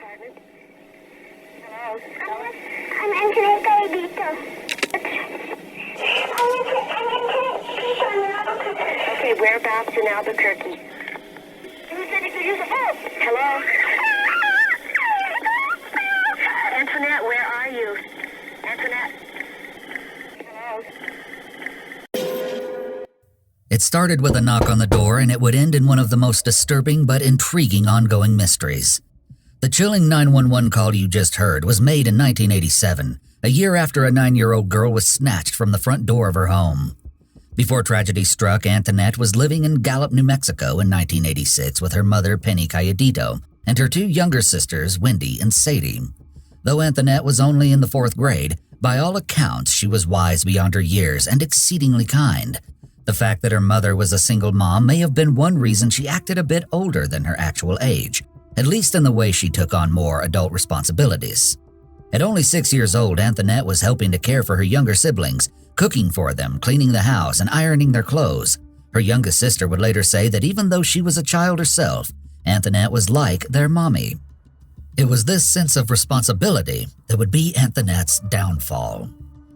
apartment. Hello? I'm Antoinette Garavito. Okay, whereabouts in Albuquerque? Who said you could use a phone? Hello? Antoinette, where are you? Antoinette? Hello? It started with a knock on the door, and it would end in one of the most disturbing but intriguing ongoing mysteries. The chilling 911 call you just heard was made in 1987, a year after a 9-year-old girl was snatched from the front door of her home. Before tragedy struck, Antoinette was living in Gallup, New Mexico in 1986 with her mother, Penny Calladito, and her 2 younger sisters, Wendy and Sadie. Though Antoinette was only in the 4th grade, by all accounts she was wise beyond her years and exceedingly kind. The fact that her mother was a single mom may have been one reason she acted a bit older than her actual age, at least in the way she took on more adult responsibilities. At only 6 years old, Antoinette was helping to care for her younger siblings, cooking for them, cleaning the house, and ironing their clothes. Her youngest sister would later say that even though she was a child herself, Antoinette was like their mommy. It was this sense of responsibility that would be Antoinette's downfall.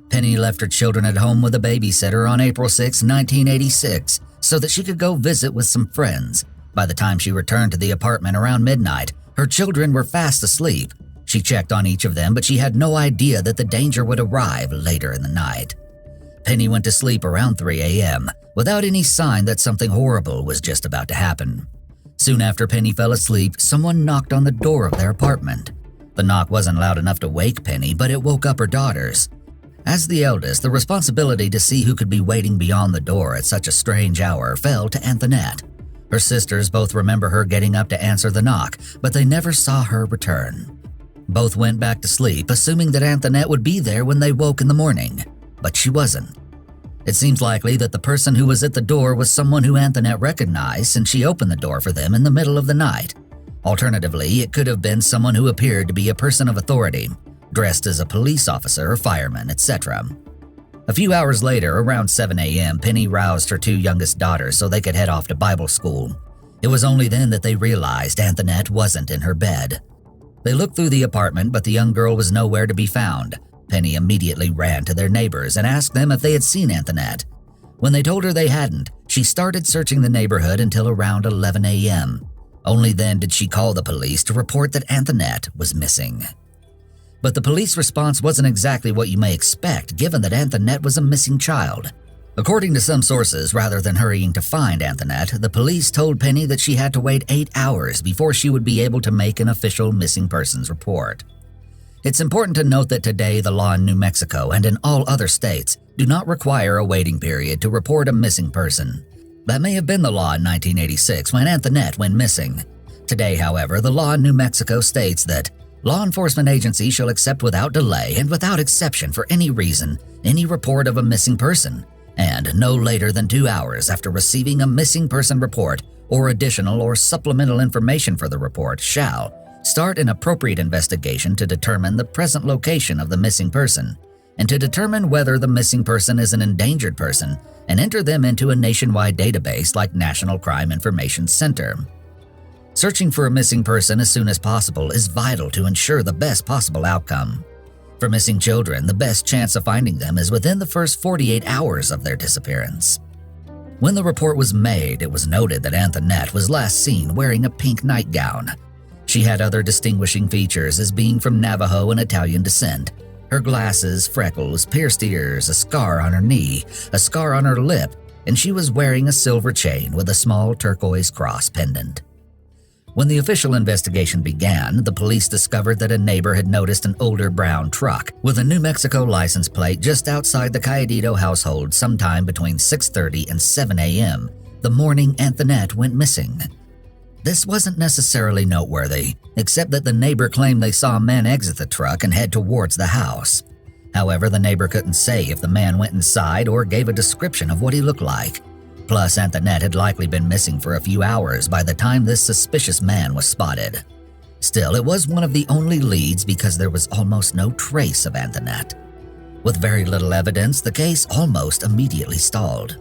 Penny left her children at home with a babysitter on April 6, 1986, so that she could go visit with some friends. By the time she returned to the apartment around midnight, her children were fast asleep. She checked on each of them, but she had no idea that the danger would arrive later in the night. Penny went to sleep around 3 a.m., without any sign that something horrible was just about to happen. Soon after Penny fell asleep, someone knocked on the door of their apartment. The knock wasn't loud enough to wake Penny, but it woke up her daughters. As the eldest, the responsibility to see who could be waiting beyond the door at such a strange hour fell to Antoinette. Her sisters both remember her getting up to answer the knock, but they never saw her return. Both went back to sleep, assuming that Antoinette would be there when they woke in the morning, but she wasn't. It seems likely that the person who was at the door was someone who Antoinette recognized since she opened the door for them in the middle of the night. Alternatively, it could have been someone who appeared to be a person of authority, dressed as a police officer or fireman, etc. A few hours later, around 7 a.m., Penny roused her 2 youngest daughters so they could head off to Bible school. It was only then that they realized Antoinette wasn't in her bed. They looked through the apartment, but the young girl was nowhere to be found. Penny immediately ran to their neighbors and asked them if they had seen Antoinette. When they told her they hadn't, she started searching the neighborhood until around 11 a.m. Only then did she call the police to report that Antoinette was missing. But the police response wasn't exactly what you may expect, given that Antoinette was a missing child. According to some sources, rather than hurrying to find Antoinette, the police told Penny that she had to wait 8 hours before she would be able to make an official missing persons report. It's important to note that today the law in New Mexico and in all other states do not require a waiting period to report a missing person. That may have been the law in 1986 when Antoinette went missing. Today, however, the law in New Mexico states that law enforcement agencies shall accept without delay and without exception for any reason any report of a missing person, and no later than 2 hours after receiving a missing person report or additional or supplemental information for the report shall start an appropriate investigation to determine the present location of the missing person and to determine whether the missing person is an endangered person and enter them into a nationwide database like National Crime Information Center. Searching for a missing person as soon as possible is vital to ensure the best possible outcome. For missing children, the best chance of finding them is within the first 48 hours of their disappearance. When the report was made, it was noted that Antoinette was last seen wearing a pink nightgown. She had other distinguishing features as being from Navajo and Italian descent. Her glasses, freckles, pierced ears, a scar on her knee, a scar on her lip, and she was wearing a silver chain with a small turquoise cross pendant. When the official investigation began, the police discovered that a neighbor had noticed an older brown truck with a New Mexico license plate just outside the Calladito household sometime between 6:30 and 7 a.m., the morning Antoinette went missing. This wasn't necessarily noteworthy, except that the neighbor claimed they saw a man exit the truck and head towards the house. However, the neighbor couldn't say if the man went inside or gave a description of what he looked like. Plus, Antoinette had likely been missing for a few hours by the time this suspicious man was spotted. Still, it was one of the only leads because there was almost no trace of Antoinette. With very little evidence, the case almost immediately stalled.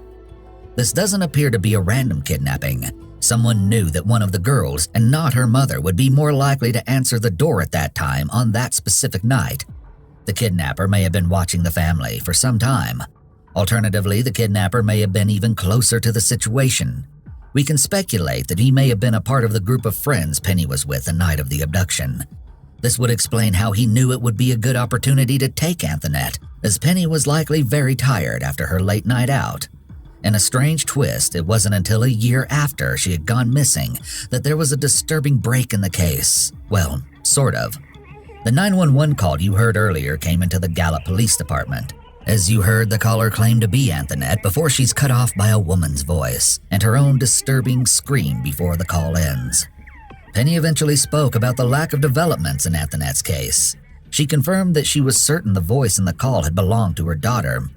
This doesn't appear to be a random kidnapping. Someone knew that one of the girls, and not her mother, would be more likely to answer the door at that time on that specific night. The kidnapper may have been watching the family for some time. Alternatively, the kidnapper may have been even closer to the situation. We can speculate that he may have been a part of the group of friends Penny was with the night of the abduction. This would explain how he knew it would be a good opportunity to take Antoinette, as Penny was likely very tired after her late night out. In a strange twist, it wasn't until a year after she had gone missing that there was a disturbing break in the case. Well, sort of. The 911 call you heard earlier came into the Gallup Police Department. As you heard, the caller claimed to be Antoinette before she's cut off by a woman's voice and her own disturbing scream before the call ends. Penny eventually spoke about the lack of developments in Antoinette's case. She confirmed that she was certain the voice in the call had belonged to her daughter.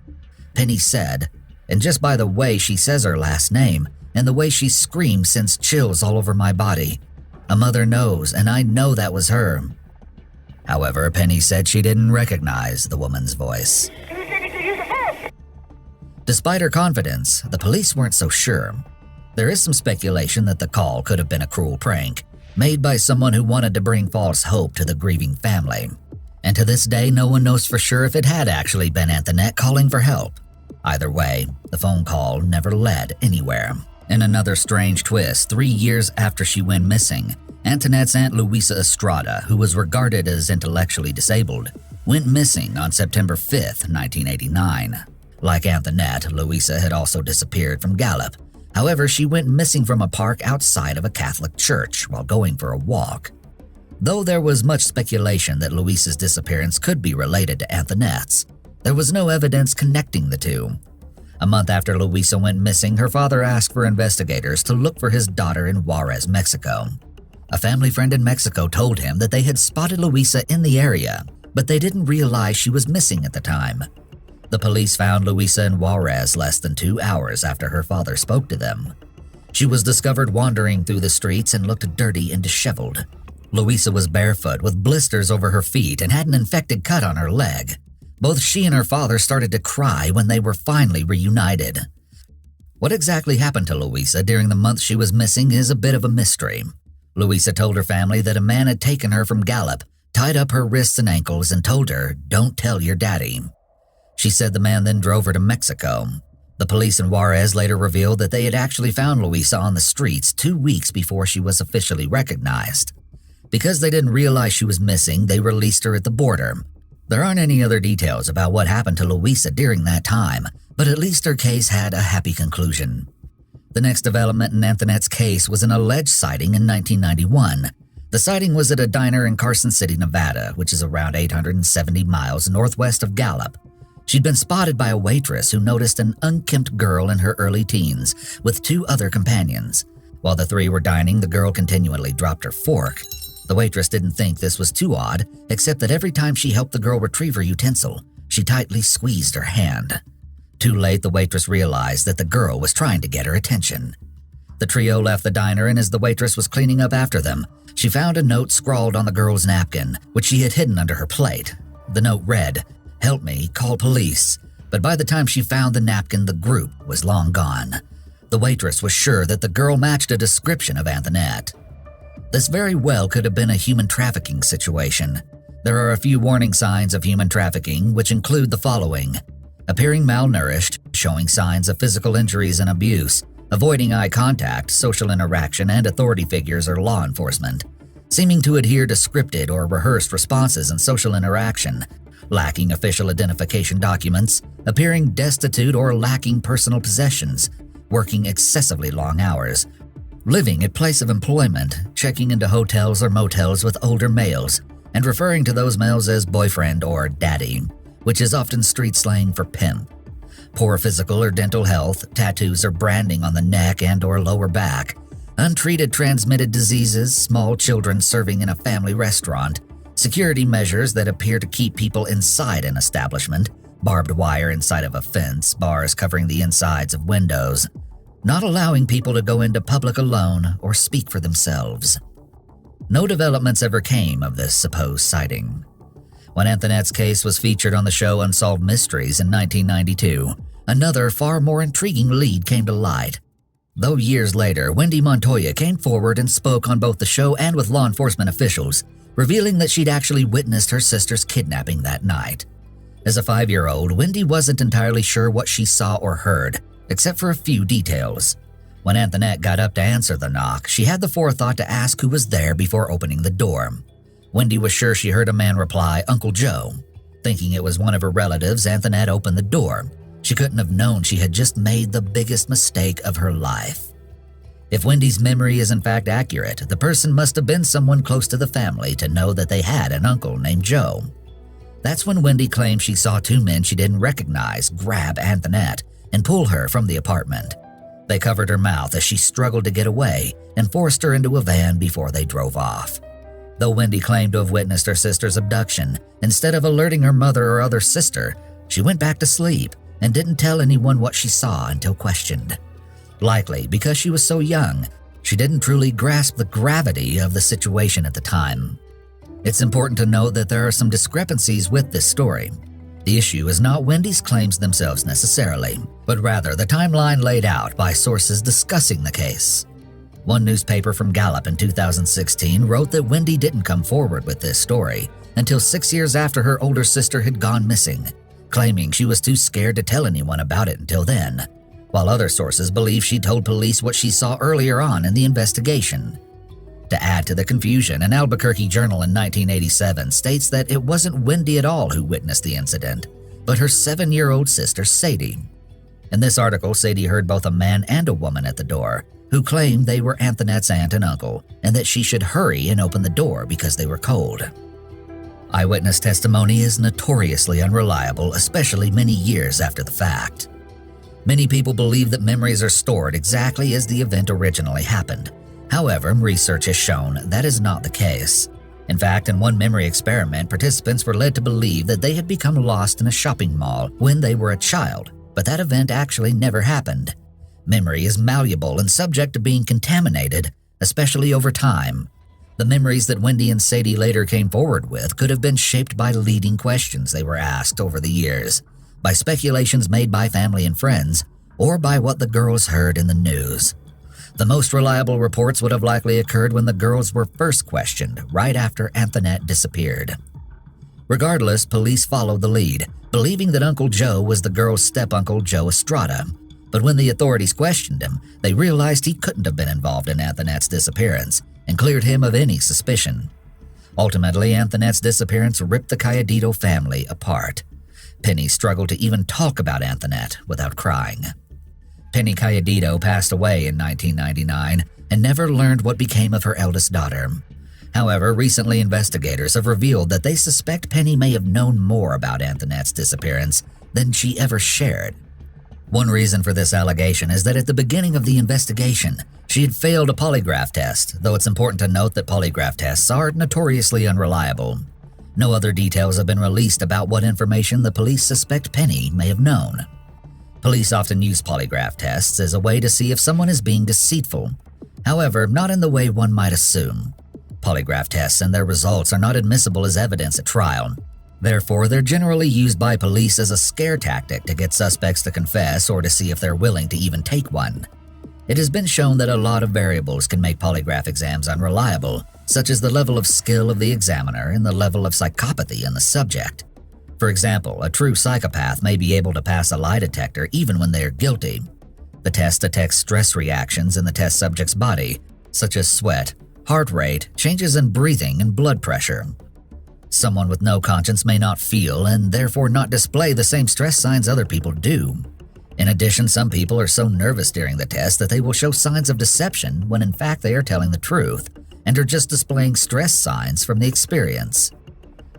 Penny said, "And just by the way she says her last name and the way she screams sends chills all over my body. A mother knows, and I know that was her." However, Penny said she didn't recognize the woman's voice. Despite her confidence, the police weren't so sure. There is some speculation that the call could have been a cruel prank, made by someone who wanted to bring false hope to the grieving family. And to this day, no one knows for sure if it had actually been Antoinette calling for help. Either way, the phone call never led anywhere. In another strange twist, 3 years after she went missing, Antoinette's Aunt Luisa Estrada, who was regarded as intellectually disabled, went missing on September 5th, 1989. Like Antoinette, Luisa had also disappeared from Gallup. However, she went missing from a park outside of a Catholic church while going for a walk. Though there was much speculation that Luisa's disappearance could be related to Antoinette's, there was no evidence connecting the two. A month after Luisa went missing, her father asked for investigators to look for his daughter in Juarez, Mexico. A family friend in Mexico told him that they had spotted Luisa in the area, but they didn't realize she was missing at the time. The police found Luisa in Juarez less than 2 hours after her father spoke to them. She was discovered wandering through the streets and looked dirty and disheveled. Luisa was barefoot with blisters over her feet and had an infected cut on her leg. Both she and her father started to cry when they were finally reunited. What exactly happened to Luisa during the month she was missing is a bit of a mystery. Luisa told her family that a man had taken her from Gallup, tied up her wrists and ankles, and told her, "Don't tell your daddy." She said the man then drove her to Mexico. The police in Juarez later revealed that they had actually found Luisa on the streets 2 weeks before she was officially recognized. Because they didn't realize she was missing, they released her at the border. There aren't any other details about what happened to Luisa during that time, but at least her case had a happy conclusion. The next development in Antoinette's case was an alleged sighting in 1991. The sighting was at a diner in Carson City, Nevada, which is around 870 miles northwest of Gallup. She'd been spotted by a waitress who noticed an unkempt girl in her early teens with 2 other companions. While the 3 were dining, the girl continually dropped her fork. The waitress didn't think this was too odd, except that every time she helped the girl retrieve her utensil, she tightly squeezed her hand. Too late, the waitress realized that the girl was trying to get her attention. The trio left the diner, and as the waitress was cleaning up after them, she found a note scrawled on the girl's napkin, which she had hidden under her plate. The note read, "Help me, call police." But by the time she found the napkin, the group was long gone. The waitress was sure that the girl matched a description of Antoinette. This very well could have been a human trafficking situation. There are a few warning signs of human trafficking, which include the following: appearing malnourished, showing signs of physical injuries and abuse, avoiding eye contact, social interaction, and authority figures or law enforcement, seeming to adhere to scripted or rehearsed responses in social interaction, lacking official identification documents, appearing destitute or lacking personal possessions, working excessively long hours, living at place of employment, checking into hotels or motels with older males, and referring to those males as boyfriend or daddy, which is often street slang for pimp. Poor physical or dental health, tattoos or branding on the neck and or lower back, untreated transmitted diseases, small children serving in a family restaurant, security measures that appear to keep people inside an establishment, barbed wire inside of a fence, bars covering the insides of windows, not allowing people to go into public alone or speak for themselves. No developments ever came of this supposed sighting. When Antoinette's case was featured on the show Unsolved Mysteries in 1992, another far more intriguing lead came to light. Though years later, Wendy Montoya came forward and spoke on both the show and with law enforcement officials, revealing that she'd actually witnessed her sister's kidnapping that night. As a 5-year-old, Wendy wasn't entirely sure what she saw or heard, except for a few details. When Antoinette got up to answer the knock, she had the forethought to ask who was there before opening the door. Wendy was sure she heard a man reply, "Uncle Joe." Thinking it was one of her relatives, Antoinette opened the door. She couldn't have known she had just made the biggest mistake of her life. If Wendy's memory is in fact accurate, the person must have been someone close to the family to know that they had an uncle named Joe. That's when Wendy claimed she saw two men she didn't recognize grab Antoinette and pull her from the apartment. They covered her mouth as she struggled to get away and forced her into a van before they drove off. Though Wendy claimed to have witnessed her sister's abduction, instead of alerting her mother or other sister, she went back to sleep and didn't tell anyone what she saw until questioned. Likely because she was so young, she didn't truly grasp the gravity of the situation at the time. It's important to note that there are some discrepancies with this story. The issue is not Wendy's claims themselves necessarily, but rather the timeline laid out by sources discussing the case. One newspaper from Gallup in 2016 wrote that Wendy didn't come forward with this story until 6 years after her older sister had gone missing, claiming she was too scared to tell anyone about it until then, while other sources believe she told police what she saw earlier on in the investigation. To add to the confusion, an Albuquerque journal in 1987 states that it wasn't Wendy at all who witnessed the incident, but her 7-year-old sister Sadie. In this article, Sadie heard both a man and a woman at the door, who claimed they were Antoinette's aunt and uncle, and that she should hurry and open the door because they were cold. Eyewitness testimony is notoriously unreliable, especially many years after the fact. Many people believe that memories are stored exactly as the event originally happened. However, research has shown that is not the case. In fact, in one memory experiment, participants were led to believe that they had become lost in a shopping mall when they were a child, but that event actually never happened. Memory is malleable and subject to being contaminated, especially over time. The memories that Wendy and Sadie later came forward with could have been shaped by leading questions they were asked over the years, by speculations made by family and friends, or by what the girls heard in the news. The most reliable reports would have likely occurred when the girls were first questioned, right after Antoinette disappeared. Regardless, police followed the lead, believing that Uncle Joe was the girl's step-uncle Joe Estrada. But when the authorities questioned him, they realized he couldn't have been involved in Antoinette's disappearance and cleared him of any suspicion. Ultimately, Antoinette's disappearance ripped the Calladito family apart. Penny struggled to even talk about Antoinette without crying. Penny Calladito passed away in 1999 and never learned what became of her eldest daughter. However, recently investigators have revealed that they suspect Penny may have known more about Antoinette's disappearance than she ever shared. One reason for this allegation is that at the beginning of the investigation, she had failed a polygraph test, though it's important to note that polygraph tests are notoriously unreliable. No other details have been released about what information the police suspect Penny may have known. Police often use polygraph tests as a way to see if someone is being deceitful. However, not in the way one might assume. Polygraph tests and their results are not admissible as evidence at trial. Therefore, they're generally used by police as a scare tactic to get suspects to confess or to see if they're willing to even take one. It has been shown that a lot of variables can make polygraph exams unreliable, such as the level of skill of the examiner and the level of psychopathy in the subject. For example, a true psychopath may be able to pass a lie detector even when they are guilty. The test detects stress reactions in the test subject's body, such as sweat, heart rate, changes in breathing, and blood pressure. Someone with no conscience may not feel and therefore not display the same stress signs other people do. In addition, some people are so nervous during the test that they will show signs of deception when in fact they are telling the truth and are just displaying stress signs from the experience.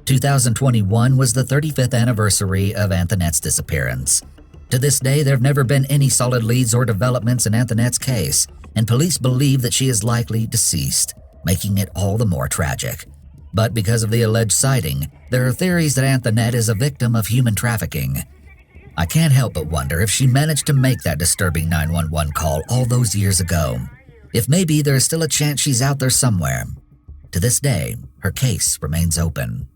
2021 was the 35th anniversary of Antoinette's disappearance. To this day, there have never been any solid leads or developments in Antoinette's case, and police believe that she is likely deceased, making it all the more tragic. But because of the alleged sighting, there are theories that Antoinette is a victim of human trafficking. I can't help but wonder if she managed to make that disturbing 911 call all those years ago. If maybe there is still a chance she's out there somewhere. To this day, her case remains open.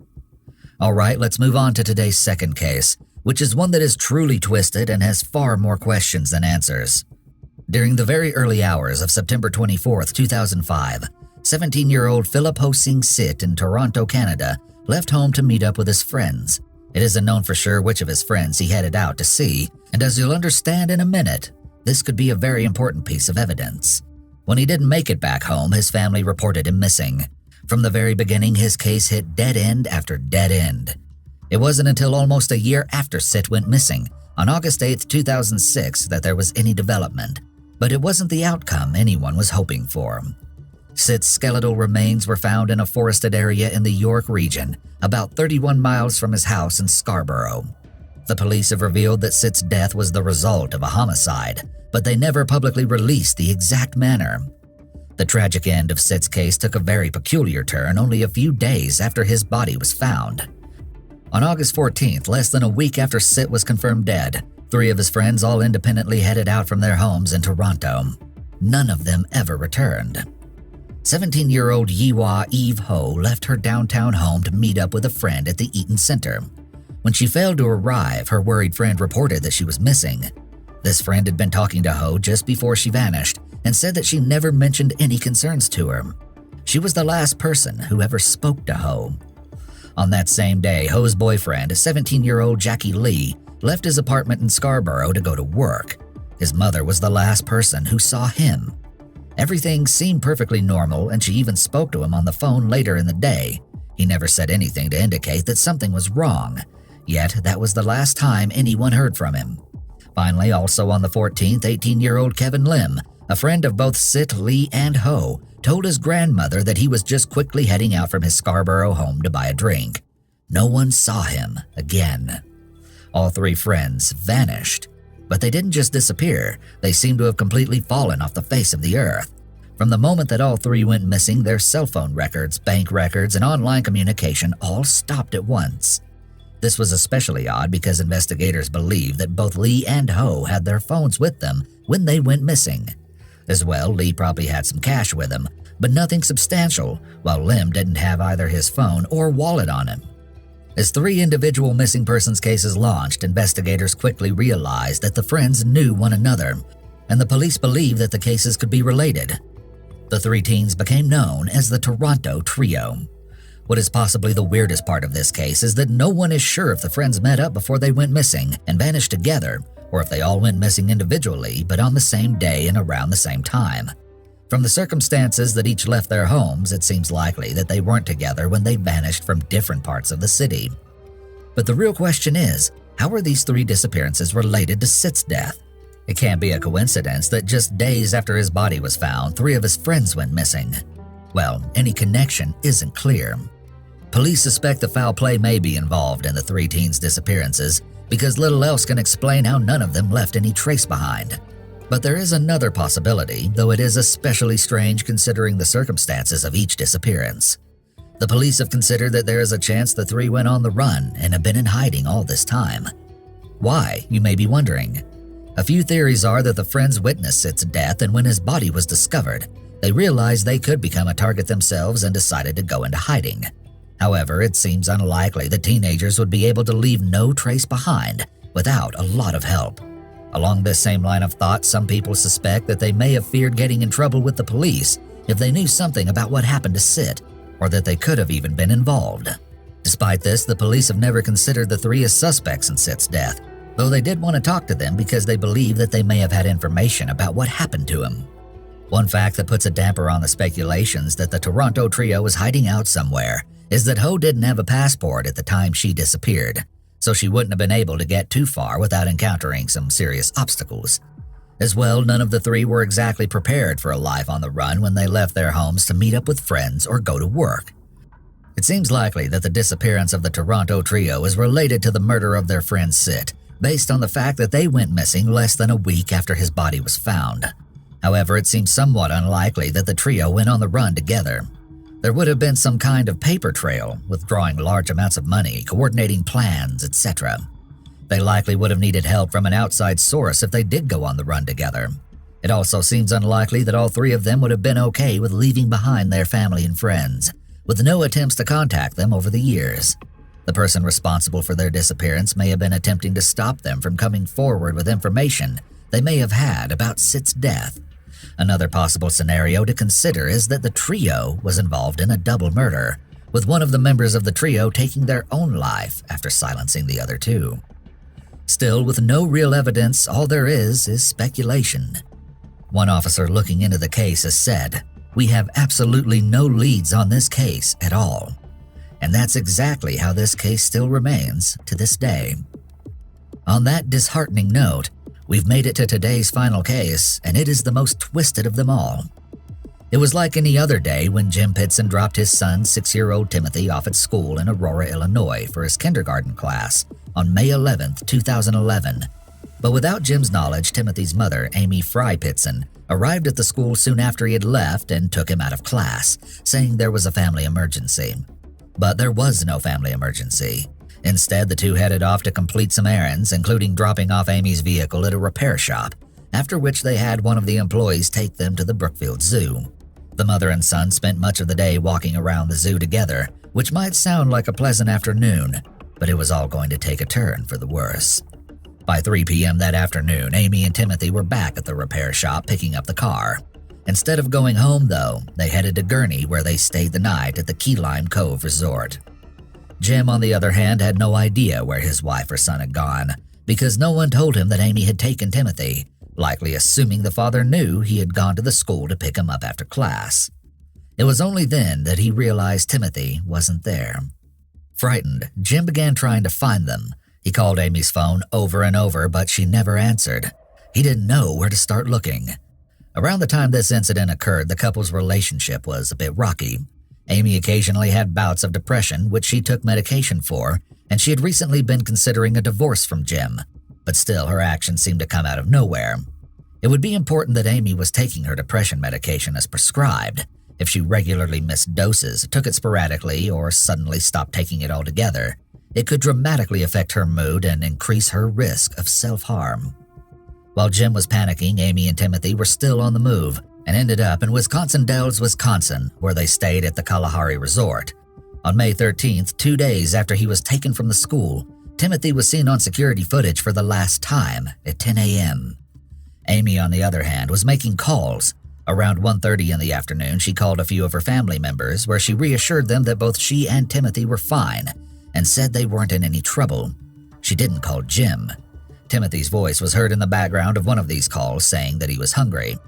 Alright, let's move on to today's second case, which is one that is truly twisted and has far more questions than answers. During the very early hours of September 24, 2005, 17-year-old Philip Ho Sing Sit in Toronto, Canada, left home to meet up with his friends. It isn't known for sure which of his friends he headed out to see, and as you'll understand in a minute, this could be a very important piece of evidence. When he didn't make it back home, his family reported him missing. From the very beginning, his case hit dead end after dead end. It wasn't until almost a year after Sit went missing, on August 8, 2006, that there was any development. But it wasn't the outcome anyone was hoping for. Sit's skeletal remains were found in a forested area in the York region, about 31 miles from his house in Scarborough. The police have revealed that Sit's death was the result of a homicide, but they never publicly released the exact manner. The tragic end of Sit's case took a very peculiar turn only a few days after his body was found. On August 14th, less than a week after Sit was confirmed dead, 3 of his friends all independently headed out from their homes in Toronto. None of them ever returned. 17-year-old Yiwa Eve Ho left her downtown home to meet up with a friend at the Eaton Center. When she failed to arrive, her worried friend reported that she was missing. This friend had been talking to Ho just before she vanished and said that she never mentioned any concerns to her. She was the last person who ever spoke to Ho. On that same day, Ho's boyfriend, 17-year-old Jackie Lee, left his apartment in Scarborough to go to work. His mother was the last person who saw him. Everything seemed perfectly normal, and she even spoke to him on the phone later in the day. He never said anything to indicate that something was wrong. Yet, that was the last time anyone heard from him. Finally, also on the 14th, 18-year-old Kevin Lim, a friend of both Sit, Lee, and Ho, told his grandmother that he was just quickly heading out from his Scarborough home to buy a drink. No one saw him again. All 3 friends vanished. But they didn't just disappear, they seemed to have completely fallen off the face of the earth. From the moment that all 3 went missing, their cell phone records, bank records, and online communication all stopped at once. This was especially odd because investigators believe that both Lee and Ho had their phones with them when they went missing. As well, Lee probably had some cash with him, but nothing substantial, while Lim didn't have either his phone or wallet on him. As 3 individual missing persons cases launched, investigators quickly realized that the friends knew one another, and the police believed that the cases could be related. The 3 teens became known as the Toronto Trio. What is possibly the weirdest part of this case is that no one is sure if the friends met up before they went missing and vanished together, or if they all went missing individually but on the same day and around the same time. From the circumstances that each left their homes, it seems likely that they weren't together when they vanished from different parts of the city. But the real question is, how are these 3 disappearances related to Sit's death? It can't be a coincidence that just days after his body was found, 3 of his friends went missing. Well, any connection isn't clear. Police suspect the foul play may be involved in the 3 teens' disappearances because little else can explain how none of them left any trace behind. But there is another possibility, though it is especially strange considering the circumstances of each disappearance. The police have considered that there is a chance the 3 went on the run and have been in hiding all this time. Why, you may be wondering. A few theories are that the friends witnessed Sit's death, and when his body was discovered, they realized they could become a target themselves and decided to go into hiding. However, it seems unlikely that teenagers would be able to leave no trace behind without a lot of help. Along this same line of thought, some people suspect that they may have feared getting in trouble with the police if they knew something about what happened to Sit, or that they could have even been involved. Despite this, the police have never considered the 3 as suspects in Sit's death, though they did want to talk to them because they believe that they may have had information about what happened to him. One fact that puts a damper on the speculations that the Toronto Trio was hiding out somewhere is that Ho didn't have a passport at the time she disappeared, so she wouldn't have been able to get too far without encountering some serious obstacles. As well, none of the 3 were exactly prepared for a life on the run when they left their homes to meet up with friends or go to work. It seems likely that the disappearance of the Toronto Trio is related to the murder of their friend Sit, based on the fact that they went missing less than a week after his body was found. However, it seems somewhat unlikely that the trio went on the run together. There would have been some kind of paper trail, withdrawing large amounts of money, coordinating plans, etc. They likely would have needed help from an outside source if they did go on the run together. It also seems unlikely that all 3 of them would have been okay with leaving behind their family and friends, with no attempts to contact them over the years. The person responsible for their disappearance may have been attempting to stop them from coming forward with information they may have had about Sid's death. Another possible scenario to consider is that the trio was involved in a double murder, with one of the members of the trio taking their own life after silencing the other two. Still, with no real evidence, all there is speculation. One officer looking into the case has said, "We have absolutely no leads on this case at all." And that's exactly how this case still remains to this day. On that disheartening note, we've made it to today's final case, and it is the most twisted of them all. It was like any other day when Jim Pitson dropped his son, 6-year-old Timothy, off at school in Aurora, Illinois for his kindergarten class on May 11th, 2011. But without Jim's knowledge, Timothy's mother, Amy Fry Pitson, arrived at the school soon after he had left and took him out of class, saying there was a family emergency. But there was no family emergency. Instead, the two headed off to complete some errands, including dropping off Amy's vehicle at a repair shop, after which they had one of the employees take them to the Brookfield Zoo. The mother and son spent much of the day walking around the zoo together, which might sound like a pleasant afternoon, but it was all going to take a turn for the worse. By 3 p.m. that afternoon, Amy and Timothy were back at the repair shop picking up the car. Instead of going home, though, they headed to Gurney, where they stayed the night at the Key Lime Cove Resort. Jim, on the other hand, had no idea where his wife or son had gone, because no one told him that Amy had taken Timothy, likely assuming the father knew he had gone to the school to pick him up after class. It was only then that he realized Timothy wasn't there. Frightened, Jim began trying to find them. He called Amy's phone over and over, but she never answered. He didn't know where to start looking. Around the time this incident occurred, the couple's relationship was a bit rocky. Amy occasionally had bouts of depression, which she took medication for, and she had recently been considering a divorce from Jim, but still her actions seemed to come out of nowhere. It would be important that Amy was taking her depression medication as prescribed. If she regularly missed doses, took it sporadically, or suddenly stopped taking it altogether, it could dramatically affect her mood and increase her risk of self-harm. While Jim was panicking, Amy and Timothy were still on the move and ended up in Wisconsin Dells, Wisconsin, where they stayed at the Kalahari Resort. On May 13th, 2 days after he was taken from the school, Timothy was seen on security footage for the last time at 10 a.m. Amy, on the other hand, was making calls. Around 1:30 in the afternoon, she called a few of her family members, where she reassured them that both she and Timothy were fine and said they weren't in any trouble. She didn't call Jim. Timothy's voice was heard in the background of one of these calls, saying that he was hungry.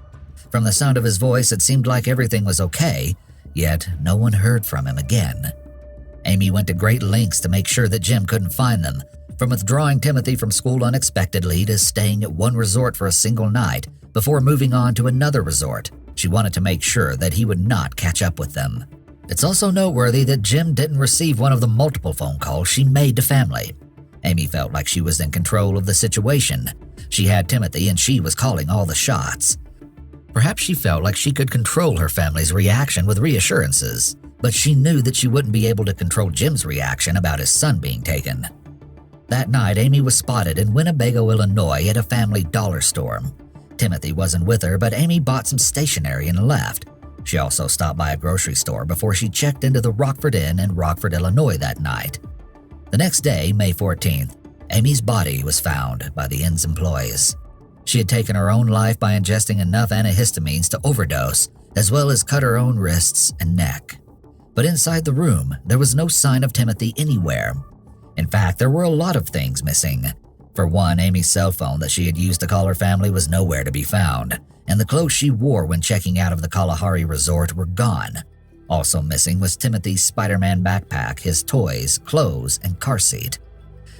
From the sound of his voice, it seemed like everything was okay, yet no one heard from him again. Amy went to great lengths to make sure that Jim couldn't find them, from withdrawing Timothy from school unexpectedly to staying at one resort for a single night before moving on to another resort. She wanted to make sure that he would not catch up with them. It's also noteworthy that Jim didn't receive one of the multiple phone calls she made to family. Amy felt like she was in control of the situation. She had Timothy and she was calling all the shots. Perhaps she felt like she could control her family's reaction with reassurances, but she knew that she wouldn't be able to control Jim's reaction about his son being taken. That night, Amy was spotted in Winnebago, Illinois at a family dollar store. Timothy wasn't with her, but Amy bought some stationery and left. She also stopped by a grocery store before she checked into the Rockford Inn in Rockford, Illinois that night. The next day, May 14th, Amy's body was found by the inn's employees. She had taken her own life by ingesting enough antihistamines to overdose, as well as cut her own wrists and neck. But inside the room, there was no sign of Timothy anywhere. In fact, there were a lot of things missing. For one, Amy's cell phone that she had used to call her family was nowhere to be found, and the clothes she wore when checking out of the Kalahari Resort were gone. Also missing was Timothy's Spider-Man backpack, his toys, clothes, and car seat.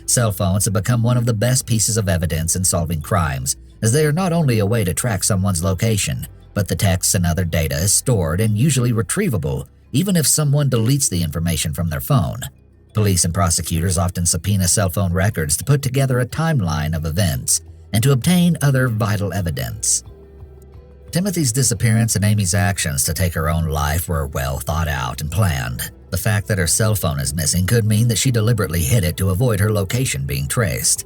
Cell phones have become one of the best pieces of evidence in solving crimes, as they are not only a way to track someone's location, but the texts and other data is stored and usually retrievable, even if someone deletes the information from their phone. Police and prosecutors often subpoena cell phone records to put together a timeline of events and to obtain other vital evidence. Timothy's disappearance and Amy's actions to take her own life were well thought out and planned. The fact that her cell phone is missing could mean that she deliberately hid it to avoid her location being traced.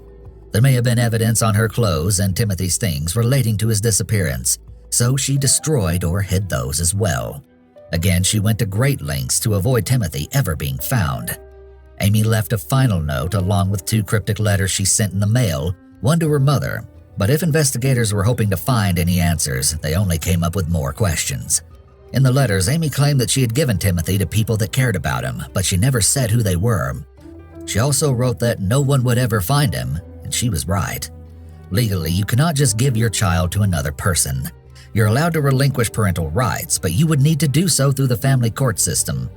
There may have been evidence on her clothes and Timothy's things relating to his disappearance, so she destroyed or hid those as well. Again, she went to great lengths to avoid Timothy ever being found. Amy left a final note along with 2 cryptic letters she sent in the mail, one to her mother, But if investigators were hoping to find any answers, they only came up with more questions. In the letters, Amy claimed that she had given Timothy to people that cared about him, but she never said who they were. She also wrote that no one would ever find him, and she was right. Legally, you cannot just give your child to another person. You're allowed to relinquish parental rights, but you would need to do so through the family court system.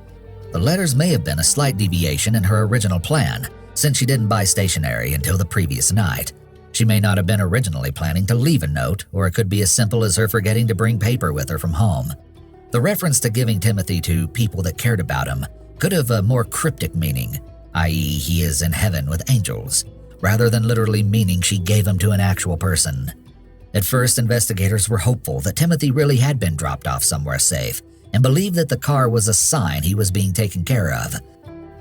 The letters may have been a slight deviation in her original plan, since she didn't buy stationery until the previous night. She may not have been originally planning to leave a note, or it could be as simple as her forgetting to bring paper with her from home. The reference to giving Timothy to people that cared about him could have a more cryptic meaning, i.e. he is in heaven with angels, rather than literally meaning she gave him to an actual person. At first, investigators were hopeful that Timothy really had been dropped off somewhere safe and believed that the car was a sign he was being taken care of.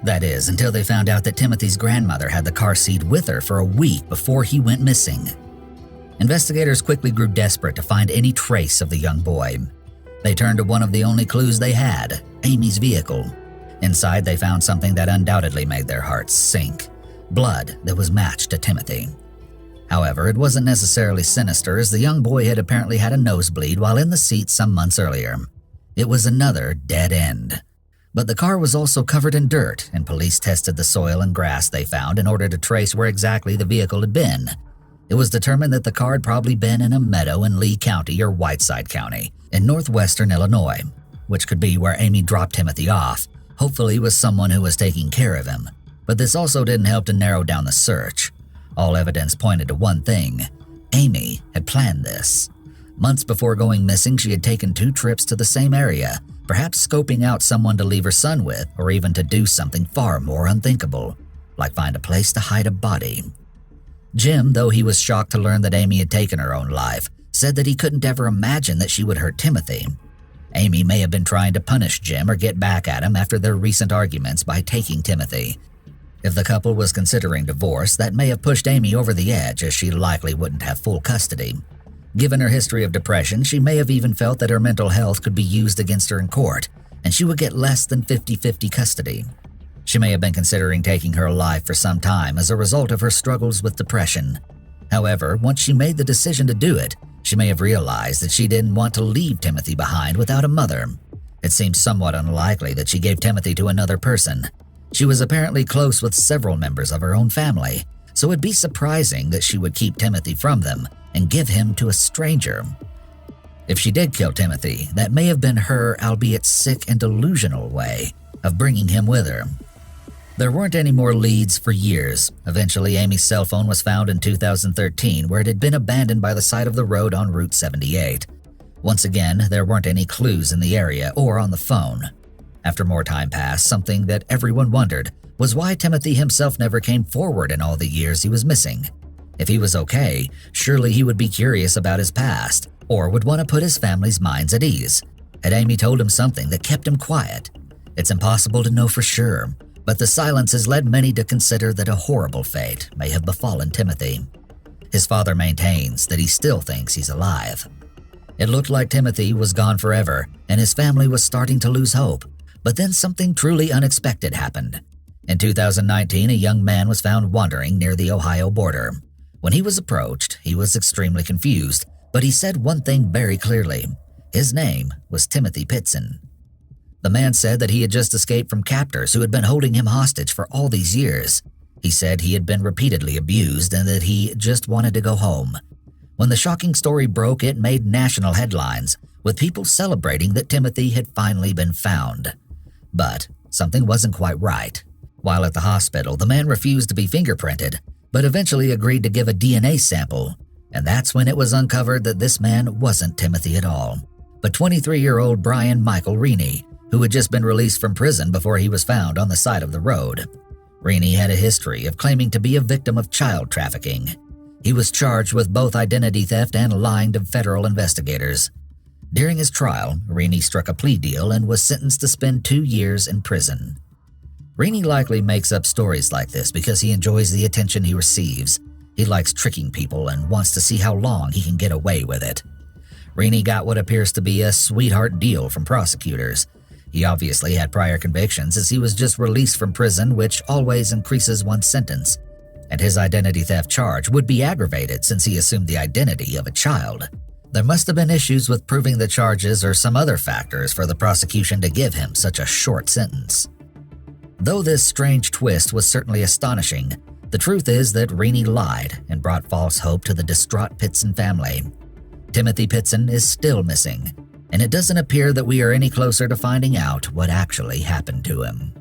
That is, until they found out that Timothy's grandmother had the car seat with her for a week before he went missing. Investigators quickly grew desperate to find any trace of the young boy. They turned to one of the only clues they had, Amy's vehicle. Inside, they found something that undoubtedly made their hearts sink: blood that was matched to Timothy. However, it wasn't necessarily sinister, as the young boy had apparently had a nosebleed while in the seat some months earlier. It was another dead end. But the car was also covered in dirt, and police tested the soil and grass they found in order to trace where exactly the vehicle had been. It was determined that the car had probably been in a meadow in Lee County or Whiteside County in northwestern Illinois, which could be where Amy dropped Timothy off, hopefully with someone who was taking care of him. But this also didn't help to narrow down the search. All evidence pointed to one thing: Amy had planned this. Months before going missing, she had taken 2 trips to the same area, perhaps scoping out someone to leave her son with, or even to do something far more unthinkable, like find a place to hide a body. Jim, though he was shocked to learn that Amy had taken her own life, said that he couldn't ever imagine that she would hurt Timothy. Amy may have been trying to punish Jim or get back at him after their recent arguments by taking Timothy. If the couple was considering divorce, that may have pushed Amy over the edge, as she likely wouldn't have full custody. Given her history of depression, she may have even felt that her mental health could be used against her in court, and she would get less than 50-50 custody. She may have been considering taking her life for some time as a result of her struggles with depression. However, once she made the decision to do it, she may have realized that she didn't want to leave Timothy behind without a mother. It seems somewhat unlikely that she gave Timothy to another person. She was apparently close with several members of her own family, so it'd be surprising that she would keep Timothy from them and give him to a stranger. If she did kill Timothy, that may have been her, albeit sick and delusional, way of bringing him with her. There weren't any more leads for years. Eventually, Amy's cell phone was found in 2013, where it had been abandoned by the side of the road on Route 78. Once again, there weren't any clues in the area or on the phone. After more time passed, something that everyone wondered was why Timothy himself never came forward in all the years he was missing. If he was okay, surely he would be curious about his past, or would want to put his family's minds at ease. Had Amy told him something that kept him quiet? It's impossible to know for sure, but the silence has led many to consider that a horrible fate may have befallen Timothy. His father maintains that he still thinks he's alive. It looked like Timothy was gone forever, and his family was starting to lose hope. But then something truly unexpected happened. In 2019, a young man was found wandering near the Ohio border. When he was approached, he was extremely confused, but he said one thing very clearly. His name was Timothy Pitson. The man said that he had just escaped from captors who had been holding him hostage for all these years. He said he had been repeatedly abused and that he just wanted to go home. When the shocking story broke, it made national headlines, with people celebrating that Timothy had finally been found. But something wasn't quite right. While at the hospital, the man refused to be fingerprinted, but eventually agreed to give a DNA sample, and that's when it was uncovered that this man wasn't Timothy at all, but 23-year-old Brian Michael Reaney, who had just been released from prison before he was found on the side of the road. Reaney had a history of claiming to be a victim of child trafficking. He was charged with both identity theft and lying to federal investigators. During his trial, Reaney struck a plea deal and was sentenced to spend 2 years in prison. Reaney likely makes up stories like this because he enjoys the attention he receives. He likes tricking people and wants to see how long he can get away with it. Reaney got what appears to be a sweetheart deal from prosecutors. He obviously had prior convictions, as he was just released from prison, which always increases one's sentence. and his identity theft charge would be aggravated since he assumed the identity of a child. There must have been issues with proving the charges or some other factors for the prosecution to give him such a short sentence. Though this strange twist was certainly astonishing, the truth is that Rennie lied and brought false hope to the distraught Pitson family. Timothy Pitson is still missing, and it doesn't appear that we are any closer to finding out what actually happened to him.